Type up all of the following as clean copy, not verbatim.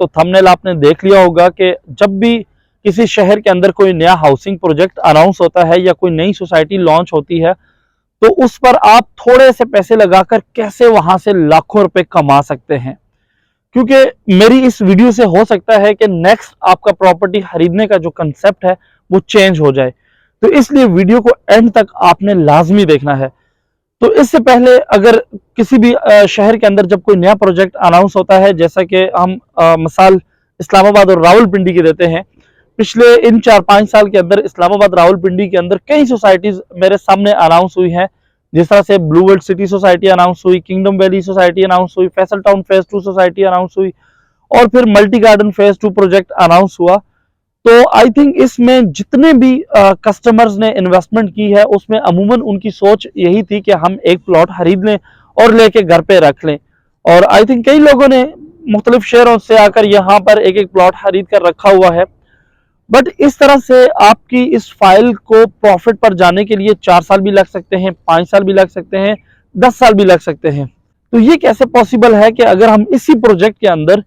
तो थंबनेल आपने देख लिया होगा कि जब भी किसी शहर के अंदर कोई नया हाउसिंग प्रोजेक्ट अनाउंस होता है या कोई नई सोसाइटी लॉन्च होती है, तो उस पर आप थोड़े से पैसे लगाकर कैसे वहां से लाखों रुपए कमा सकते हैं। क्योंकि मेरी इस वीडियो से हो सकता है कि नेक्स्ट आपका प्रॉपर्टी खरीदने का जो कंसेप्ट है वो चेंज हो जाए, तो इसलिए वीडियो को एंड तक आपने लाजमी देखना है। तो इससे पहले अगर किसी भी शहर के अंदर जब कोई नया प्रोजेक्ट अनाउंस होता है, जैसा कि हम मिसाल इस्लामाबाद और रावलपिंडी की देते हैं, पिछले इन 4-5 साल के अंदर इस्लामाबाद रावलपिंडी के अंदर कई सोसाइटीज मेरे सामने अनाउंस हुई हैं। जिस तरह से blue world city society announce हुई, किंगडम वैली सोसाइटी अनाउंस हुई, Faisal town phase 2 society announce हुई और फिर multi garden phase 2 project announce हुआ। तो आई थिंक इसमें जितने भी कस्टमर्स ने इन्वेस्टमेंट की है उसमें अमूमन उनकी सोच यही थी कि हम एक प्लॉट खरीद लें और लेके घर पे रख लें। और आई थिंक कई लोगों ने मुख्तलिफ शहरों से आकर यहाँ पर एक एक प्लॉट खरीद कर रखा हुआ है। बट इस तरह से आपकी इस फाइल को प्रॉफिट पर जाने के लिए 4 साल भी लग सकते हैं, 5 साल भी लग सकते हैं, 10 साल भी लग सकते हैं। तो ये कैसे पॉसिबल है कि अगर हम इसी प्रोजेक्ट के अंदर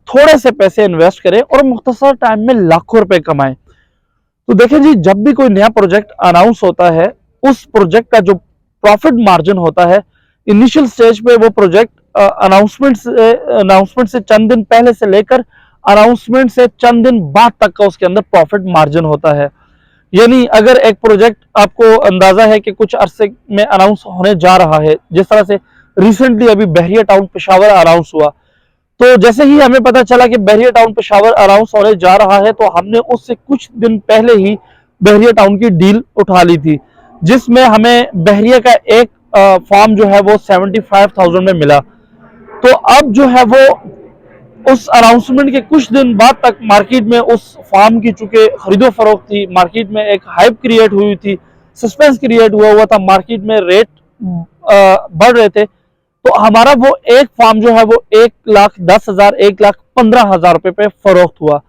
थोड़े से पैसे इन्वेस्ट करें और मुख्तसर टाइम में लाखों रुपए कमाएं। तो देखें जी, जब भी कोई नया प्रोजेक्ट अनाउंस होता है, उस प्रोजेक्ट का जो प्रॉफिट मार्जिन होता है, इनिशियल स्टेज पे वो प्रोजेक्ट अनाउंसमेंट से चंद दिन पहले से लेकर अनाउंसमेंट से चंद दिन बाद तक का उसके अंदर प्रॉफिट मार्जिन होता है। यानी अगर एक प्रोजेक्ट आपको अंदाजा है कि कुछ अरसे में अनाउंस होने जा रहा है, जिस तरह से रिसेंटली अभी बहरिया टाउन पेशावर अनाउंस हुआ, तो जैसे ही हमें पता चला कि बहरिया टाउन पेशावर अनाउंस होने जा रहा है, तो हमने उससे कुछ दिन पहले ही बहरिया टाउन की डील उठा ली थी, जिसमें हमें बहरिया का एक फार्म जो है वो 75,000 में मिला। तो अब जो है वो उस अनाउंसमेंट के कुछ दिन बाद तक मार्केट में उस फार्म की चूंकि खरीदो फरोख्त थी, मार्केट में एक हाइप क्रिएट हुई थी, सस्पेंस क्रिएट हुआ था, मार्केट में रेट बढ़ रहे थे। तो हमारा वो एक फार्म जो है वो 1,10,000 1,15,000 रुपए पे फरोख्त हुआ।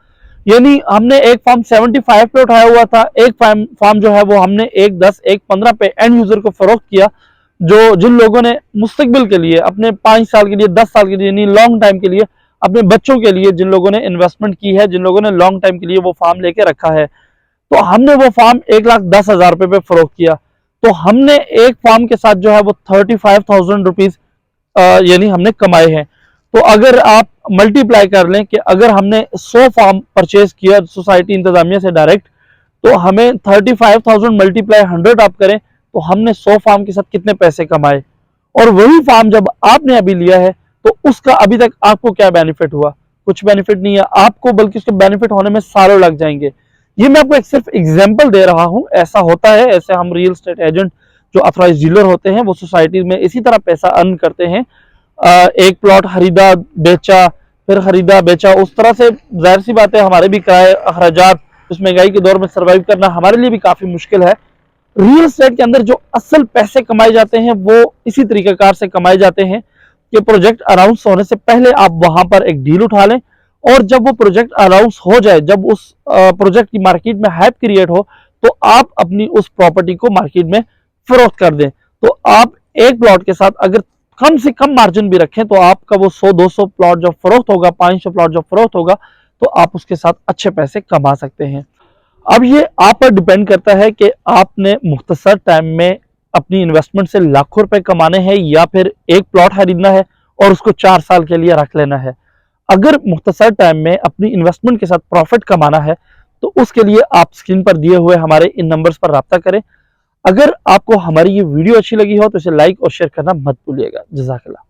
यानी हमने एक फार्म 75 पे उठाया हुआ था, एक फार्म जो है वो हमने 1,10 1,15 पे एंड यूजर को फरोख्त किया, जो जिन लोगों ने मुस्तकबिल के लिए अपने 5 साल के लिए 10 साल के लिए यानी लॉन्ग टाइम के लिए अपने बच्चों के लिए जिन लोगों ने इन्वेस्टमेंट की है, जिन लोगों ने लॉन्ग टाइम के लिए वो फार्म लेके रखा है, तो हमने वो फार्म 1,10,000 रुपए पे फरोख्त किया। तो हमने एक फार्म के साथ जो है वो 35,000 रुपीज यानी हमने कमाए हैं। तो अगर आप मल्टीप्लाई कर लें कि अगर हमने 100 फार्म परचेज किया सोसाइटी इंतजामिया से डायरेक्ट, तो हमें 35,000 मल्टीप्लाई 100 आप करें तो हमने 100 फार्म के साथ कितने पैसे कमाए। और वही फार्म जब आपने अभी लिया है तो उसका अभी तक आपको क्या बेनिफिट हुआ? कुछ बेनिफिट नहीं है आपको, बल्कि उसके बेनिफिट होने में सालों लग जाएंगे। ये मैं आपको एक सिर्फ एग्जांपल दे रहा हूं, ऐसा होता है, ऐसे हम रियल एस्टेट एजेंट जो अथॉराइज्ड डीलर होते हैं वो सोसाइटी में इसी तरह पैसा अर्न करते हैं। एक प्लॉट खरीदा बेचा, फिर खरीदा बेचा, उस तरह से जाहिर सी बात है हमारे भी किराए अखराजात, इस महंगाई के दौर में सर्वाइव करना हमारे लिए भी काफी मुश्किल है। रियल एस्टेट के अंदर जो असल पैसे कमाए जाते हैं वो इसी तरीकाकार से कमाए जाते हैं कि प्रोजेक्ट अनाउंस होने से पहले आप वहां पर एक डील उठा लें, और जब वो प्रोजेक्ट अनाउंस हो जाए, जब उस प्रोजेक्ट की मार्केट में हाइप क्रिएट हो, तो आप अपनी उस प्रॉपर्टी को मार्केट में फरोख्त कर दें। तो आप एक प्लॉट के साथ अगर कम से कम मार्जिन भी रखें तो आपका वो 100-200 प्लॉट जब फरोख्त होगा, 500 प्लॉट जब फरोख्त होगा, तो आप उसके साथ अच्छे पैसे कमा सकते हैं। अब ये आप पर डिपेंड करता है कि आपने मुख्तसर टाइम में अपनी इन्वेस्टमेंट से लाखों रुपए कमाने हैं या फिर एक प्लॉट खरीदना है और उसको 4 साल के लिए रख लेना है। अगर मुख्तसर टाइम में अपनी इन्वेस्टमेंट के साथ प्रॉफिट कमाना है तो उसके लिए आप स्क्रीन पर दिए हुए हमारे इन नंबर्स पर राब्ता करें। अगर आपको हमारी ये वीडियो अच्छी लगी हो तो इसे लाइक और शेयर करना मत भूलिएगा। जज़ाकल्लाह।